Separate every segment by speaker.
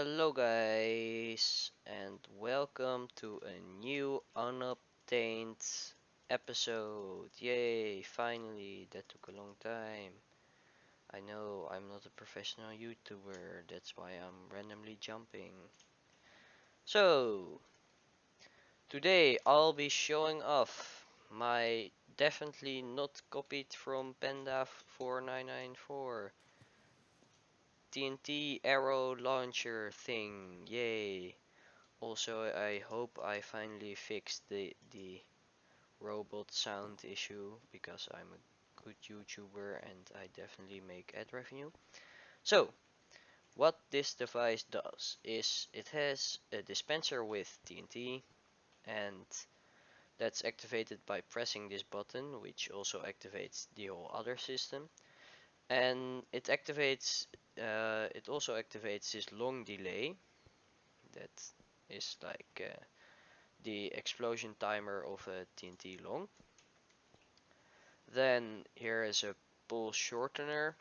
Speaker 1: Hello guys and welcome to a new Unobtained episode. Yay, finally, that took a long time. I know I'm not a professional YouTuber, that's why I'm randomly jumping. So, today I'll be showing off my definitely not copied from Panda 4994 TNT arrow launcher thing. Yay. Also, I hope I finally fixed the robot sound issue because I'm a good YouTuber and I definitely make ad revenue. So, what this device does is it has a dispenser with TNT, and that's activated by pressing this button, which also activates the whole other system. And it also activates this long delay that is like the explosion timer of a TNT long. Then here is a pulse shortener,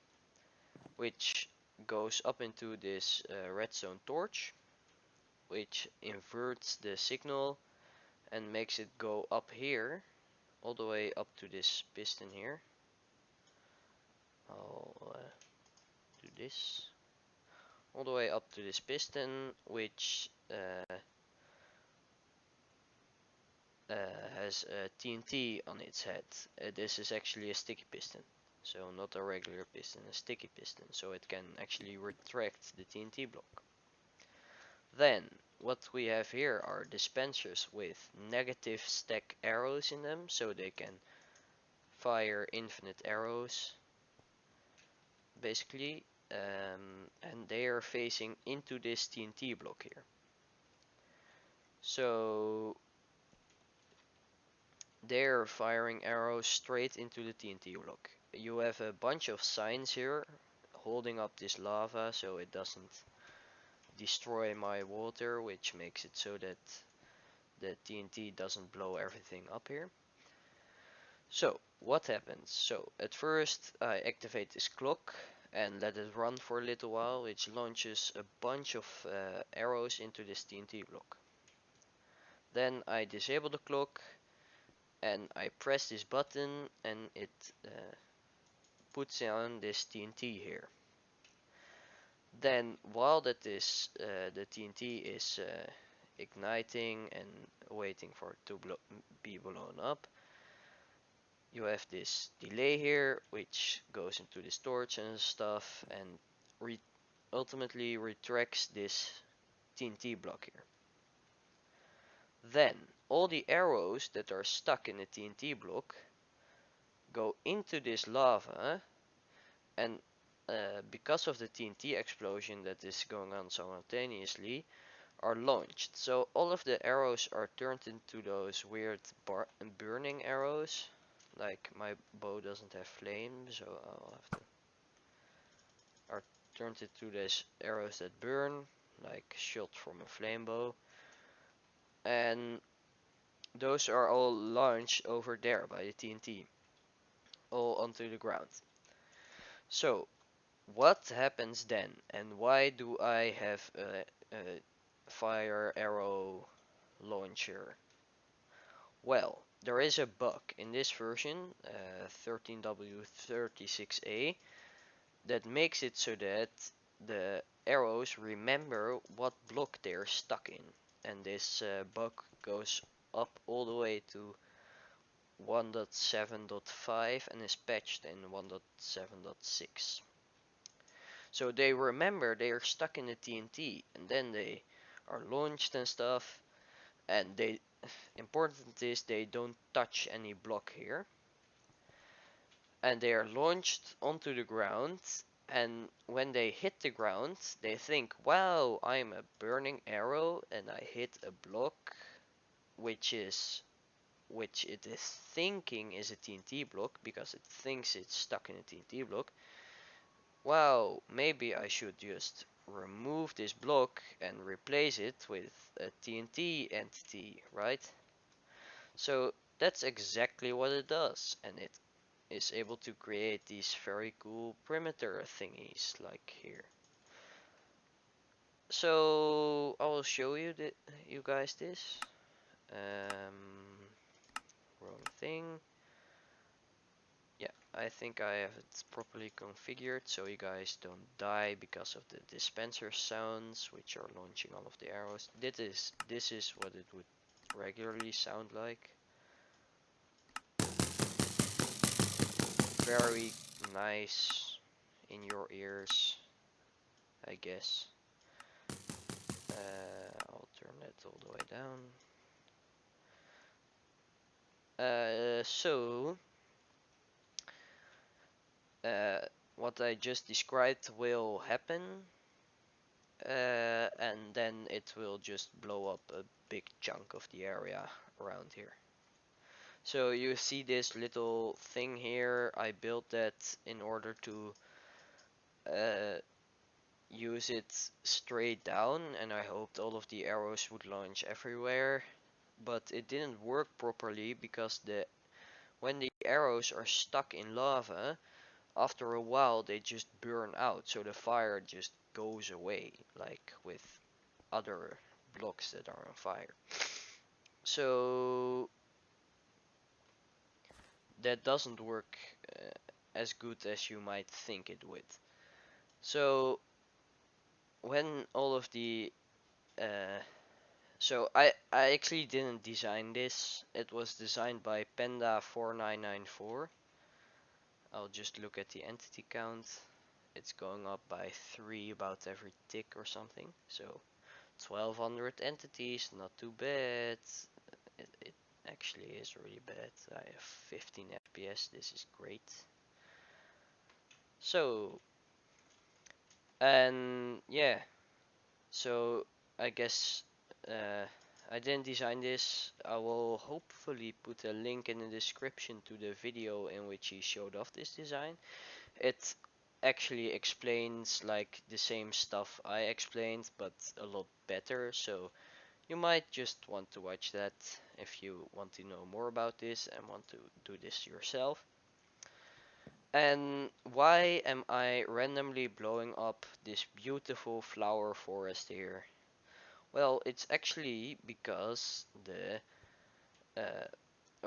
Speaker 1: which goes up into this redstone torch, which inverts the signal and makes it go up here, all the way up to this piston here. I'll do this. All the way up to this piston, which has a TNT on its head. This is actually a sticky piston, so not a regular piston, a sticky piston, so it can actually retract the TNT block. Then what we have here are dispensers with negative stack arrows in them, so they can fire infinite arrows basically, and they are facing into this TNT block here. So they're firing arrows straight into the TNT block. You have a bunch of signs here holding up this lava so it doesn't destroy my water, which makes it so that the TNT doesn't blow everything up here. So what happens? So at first I activate this clock and let it run for a little while, which launches a bunch of arrows into this TNT block. Then I disable the clock and I press this button and it puts on this TNT here. Then while that is the TNT is igniting and waiting for it to be blown up, you have this delay here which goes into the storage and stuff and ultimately retracts this TNT block here. Then all the arrows that are stuck in the TNT block go into this lava, and because of the TNT explosion that is going on simultaneously, are launched. So all of the arrows are turned into those weird burning arrows. Like my bow doesn't have flame, so I'll have to. Are turned into these arrows that burn, like shot from a flame bow. And those are all launched over there by the TNT, all onto the ground. So what happens then, and why do I have a fire arrow launcher? Well, there is a bug in this version, 13W36A, that makes it so that the arrows remember what block they're stuck in. And this bug goes up all the way to 1.7.5 and is patched in 1.7.6. So they remember they are stuck in the TNT and then they are launched and stuff, and they important is they don't touch any block here, and they are launched onto the ground, and when they hit the ground they think, wow, I'm a burning arrow and I hit a block which it is thinking is a TNT block because it thinks it's stuck in a TNT block. Wow, maybe I should just remove this block and replace it with a TNT entity, right? So that's exactly what it does, and it is able to create these very cool perimeter thingies like here. So I will show you you guys this. Wrong thing. Yeah, I think I have it properly configured so you guys don't die because of the dispenser sounds which are launching all of the arrows. This is what it would regularly sound like. Very nice in your ears, I guess. I'll turn that all the way down. So what I just described will happen, and then it will just blow up a big chunk of the area around here. So you see this little thing here, I built that in order to use it straight down, and I hoped all of the arrows would launch everywhere, but it didn't work properly because when the arrows are stuck in lava, after a while they just burn out, so the fire just goes away, like with other blocks that are on fire. So that doesn't work as good as you might think it would. So when all of the so I actually didn't design this. It was designed by Panda 4994. I'll just look at the entity count. It's going up by 3 about every tick or something. So 1200 entities, not too bad. It actually is really bad. I have 15 FPS. This is great. So, and yeah, so I guess I didn't design this. I will hopefully put a link in the description to the video in which he showed off this design. It actually explains like the same stuff I explained, but a lot better. So you might just want to watch that if you want to know more about this and want to do this yourself. And why am I randomly blowing up this beautiful flower forest here? Well, it's actually because a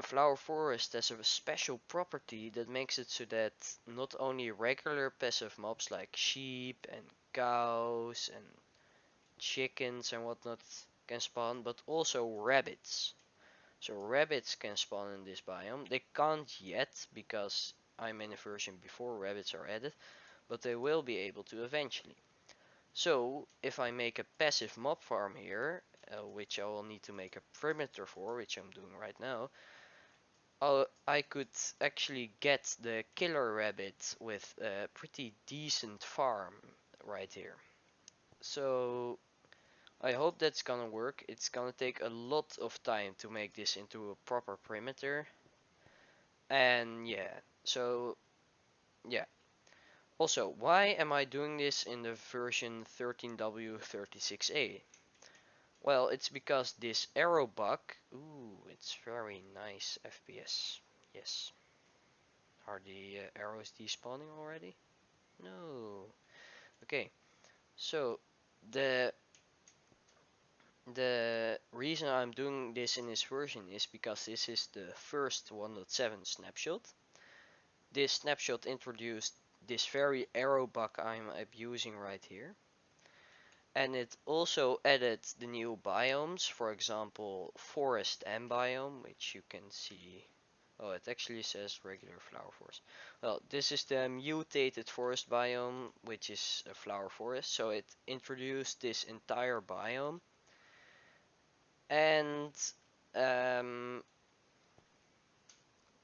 Speaker 1: flower forest has a special property that makes it so that not only regular passive mobs like sheep and cows and chickens and whatnot can spawn, but also rabbits. So rabbits can spawn in this biome. They can't yet because I'm in a version before rabbits are added, but they will be able to eventually. So if I make a passive mob farm here, which I will need to make a perimeter for, which I'm doing right now, I could actually get the killer rabbit with a pretty decent farm right here. So I hope that's gonna work. It's gonna take a lot of time to make this into a proper perimeter. And yeah, so yeah. Also, why am I doing this in the version 13W36A? Well, it's because this arrow bug, ooh, it's very nice FPS. Yes. Are the arrows despawning already? No. Okay, so the the reason I'm doing this in this version is because this is the first 1.7 snapshot. This snapshot introduced this very arrow bug I'm abusing right here. And it also added the new biomes, for example, forest and biome, which you can see. Oh, it actually says regular flower forest. Well, this is the mutated forest biome, which is a flower forest. So it introduced this entire biome. And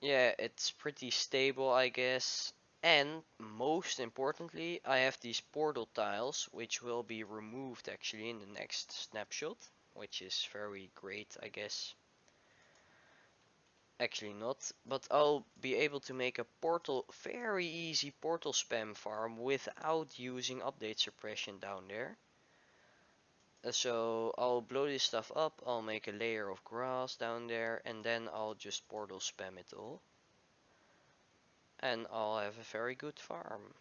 Speaker 1: yeah, it's pretty stable, I guess. And most importantly, I have these portal tiles, which will be removed actually in the next snapshot, which is very great, I guess. Actually not, but I'll be able to make a very easy portal spam farm without using update suppression down there. So I'll blow this stuff up, I'll make a layer of grass down there, and then I'll just portal spam it all. And I'll have a very good farm.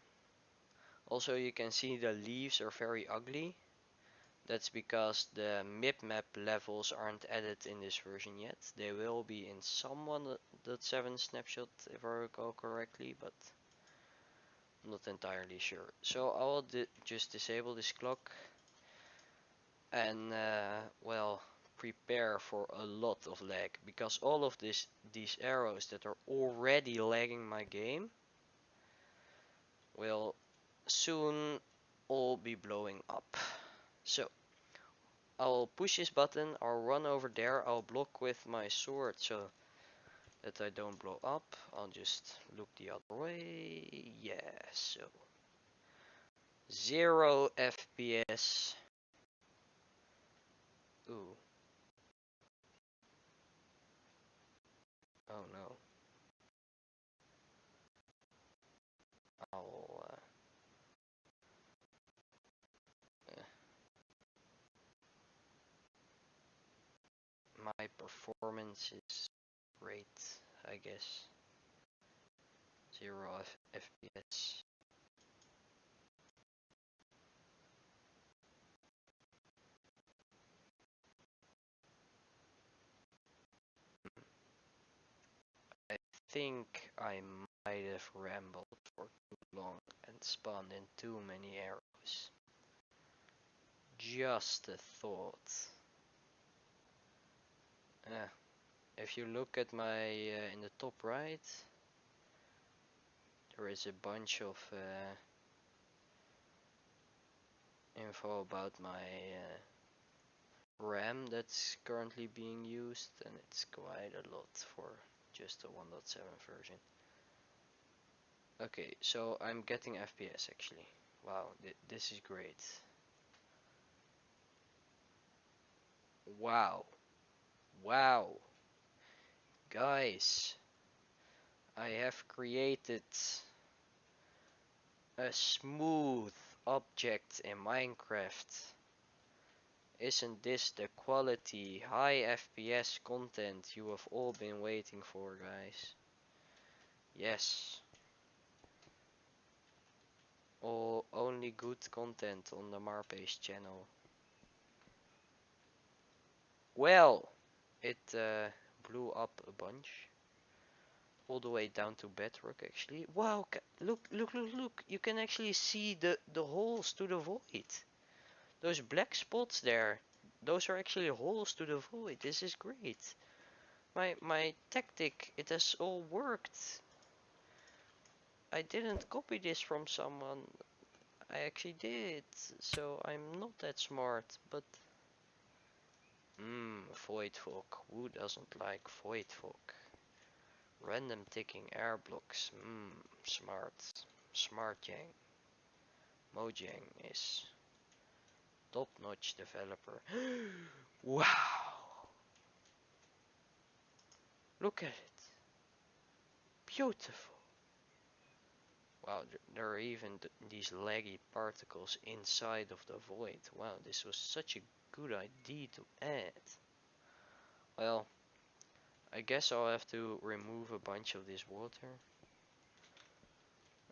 Speaker 1: Also, you can see the leaves are very ugly. That's because the map levels aren't added in this version yet. They will be in some 1.7 snapshot if I recall correctly, but I'm not entirely sure. So I will just disable this clock and well, prepare for a lot of lag, because all of these arrows that are already lagging my game will soon all be blowing up. So I'll push this button, I'll run over there, I'll block with my sword so that I don't blow up. I'll just look the other way. Yeah, so 0 FPS. Ooh. Oh no. I'll uh, my performance is great, I guess. 0 FPS. I think I might have rambled for too long and spawned in too many arrows. Just a thought. If you look at my in the top right, there is a bunch of info about my RAM that's currently being used, and it's quite a lot for just a 1.7 version. Okay, so I'm getting FPS actually. Wow, this is great. Wow. Wow. Guys, I have created a smooth object in Minecraft. Isn't this the quality, high FPS content you have all been waiting for, guys? Yes. Only good content on the Marpace channel. Well, it blew up a bunch. All the way down to bedrock actually. Wow, look. You can actually see the holes to the void. Those black spots there. Those are actually holes to the void. This is great. My tactic, it has all worked. I didn't copy this from someone. I actually did. So I'm not that smart, but void fog. Who doesn't like void fog? Random ticking air blocks. Smart. Smart Yang. Mojang is top-notch developer. Wow! Look at it. Beautiful. Wow, there are even these laggy particles inside of the void. Wow, this was such a good idea to add. Well, I guess I'll have to remove a bunch of this water.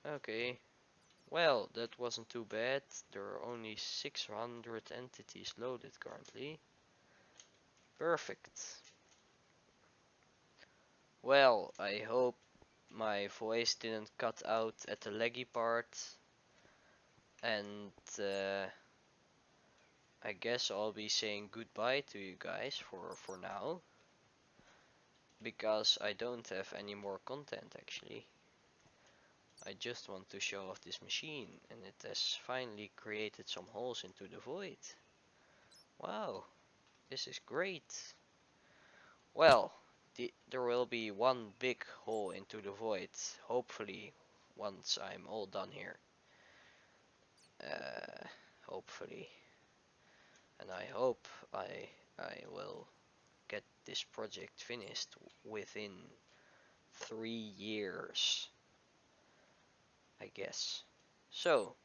Speaker 1: Okay. Well, that wasn't too bad. There are only 600 entities loaded currently. Perfect. Well, I hope my voice didn't cut out at the laggy part. And I guess I'll be saying goodbye to you guys for now. Because I don't have any more content actually. I just want to show off this machine, and it has finally created some holes into the void. Wow, this is great. Well, there will be one big hole into the void, hopefully, once I'm all done here. Hopefully. And I hope I will get this project finished within 3 years, I guess. So,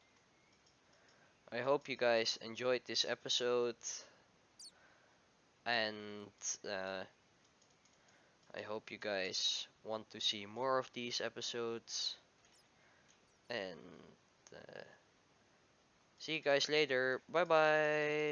Speaker 1: I hope you guys enjoyed this episode, and I hope you guys want to see more of these episodes, and see you guys later. Bye bye.